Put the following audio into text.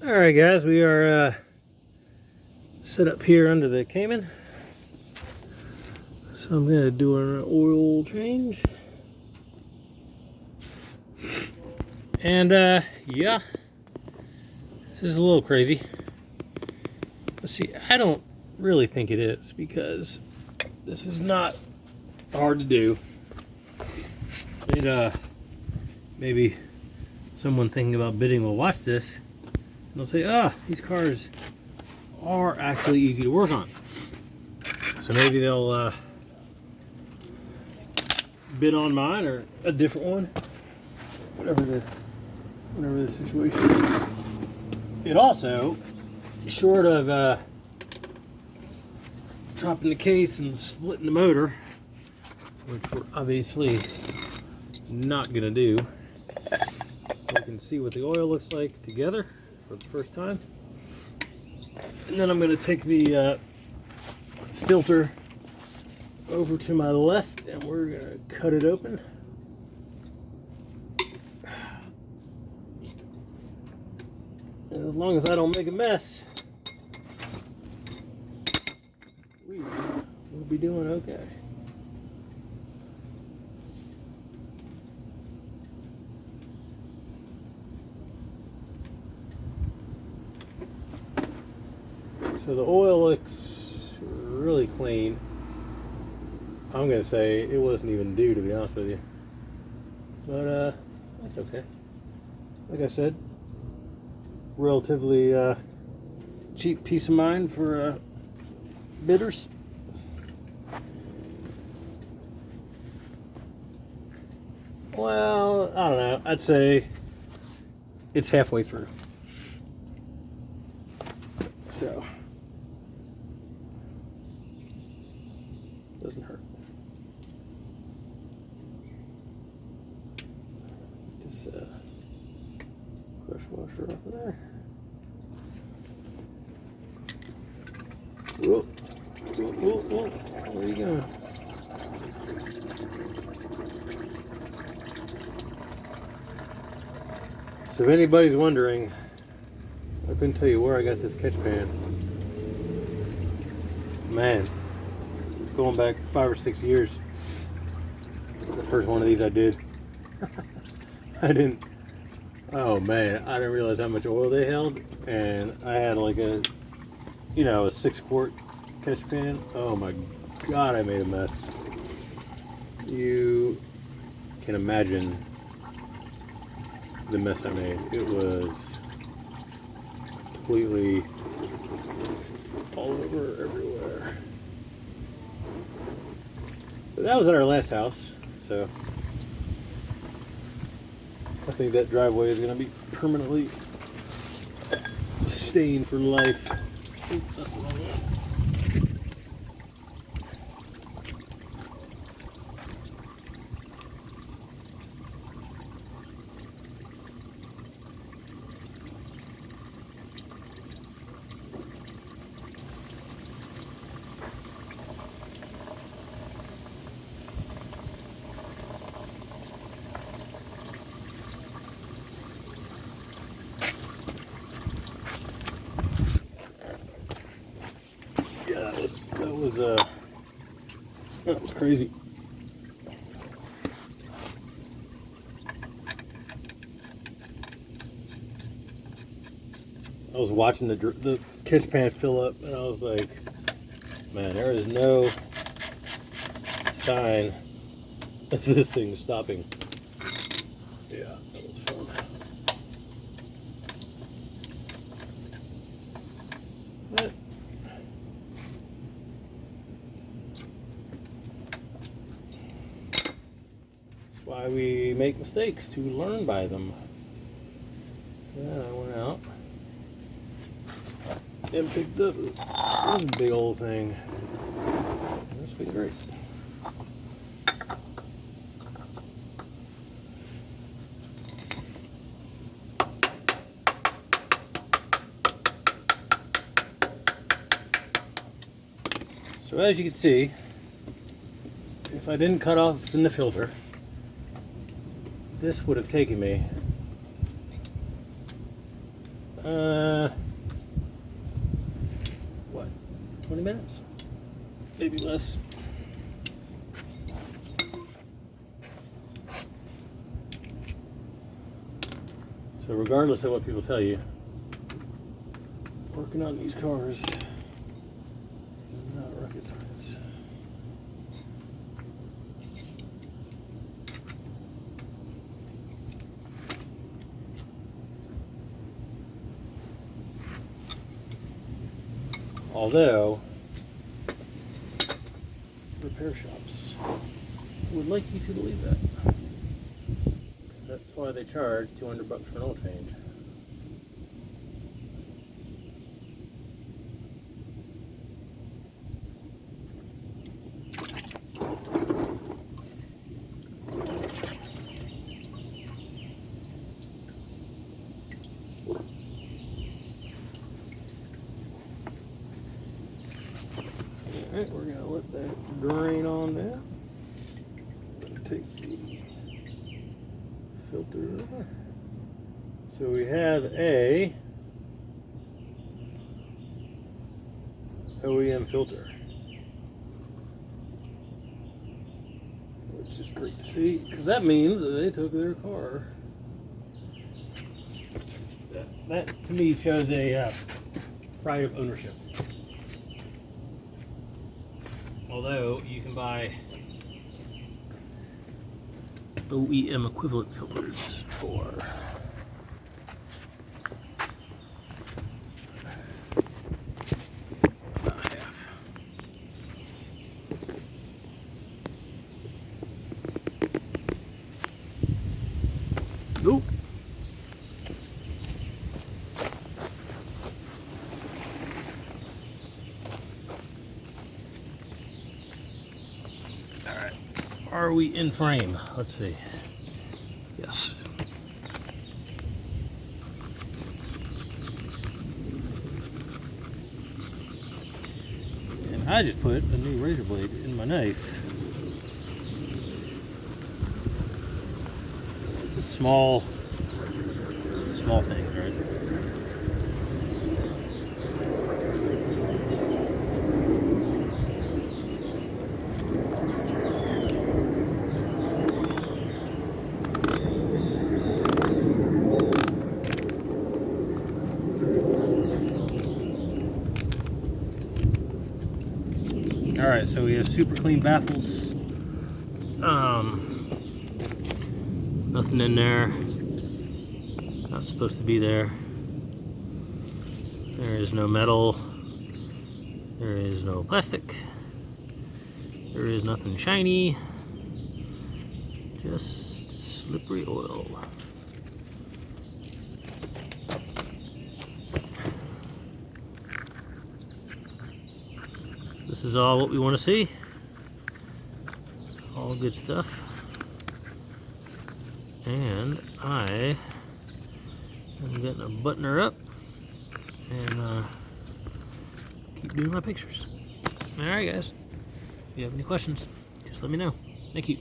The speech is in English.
Alright guys, we are set up here under the Cayman. So I'm going to do an oil change. And yeah, this is a little crazy. Let's see, I don't really think it is because this is not hard to do. Maybe someone thinking about bidding will watch this and they'll say, these cars are actually easy to work on. So maybe they'll bid on mine or a different one, whatever the situation is. It also, short of dropping the case and splitting the motor, which we're obviously not gonna do, we can see what the oil looks like together for the first time. And then I'm going to take the filter over to my left and we're going to cut it open. And as long as I don't make a mess, we'll be doing okay. So the oil looks really clean. I'm gonna say it wasn't even due, to be honest with you. But that's okay. Like I said, relatively cheap peace of mind for bidders. Well, I don't know. I'd say it's halfway through. So doesn't hurt. This crush washer up there. Whoa, whoa, whoa, whoa. Where are you going? So if anybody's wondering, I couldn't tell you where I got this catch pan. Man, going back 5 or 6 years. The first one of these I did. Oh man, I didn't realize how much oil they held. And I had like a 6-quart catch pan. Oh my God, I made a mess. You can imagine the mess I made. It was completely all over everywhere. But that was at our last house, so I think that driveway is going to be permanently stained for life. Ooh, that's the wrong one. Yeah, that was crazy. I was watching the catch pan fill up, and I was like, man, there is no sign of this thing stopping. Yeah, that was fun. But that's why we make mistakes, to learn by them. So then I went out and picked up this big old thing. That's been great. So as you can see, if I didn't cut off in the filter, this would have taken me, I What? 20 minutes? Maybe less. So regardless of what people tell you, working on these cars is not rocket science. Although repair shops would like you to believe that. That's why they charge $200 for an oil change. Alright, we're going to let that drain on down. I'm going to take the filter over. So we have a OEM filter, which is great to see because that means that they took their car. That to me shows a pride of ownership. Although you can buy OEM equivalent filters for about half. Nope. Alright. Are we in frame? Let's see. Yes. And I just put a new razor blade in my knife. Small things, right? Alright, so we have super clean baffles. Nothing in there. Not supposed to be there. There is no metal. There is no plastic. There is nothing shiny. Just slippery oil. This is all what we want to see. All good stuff. And I am going to button her up and keep doing my pictures. Alright guys, if you have any questions, just let me know. Thank you.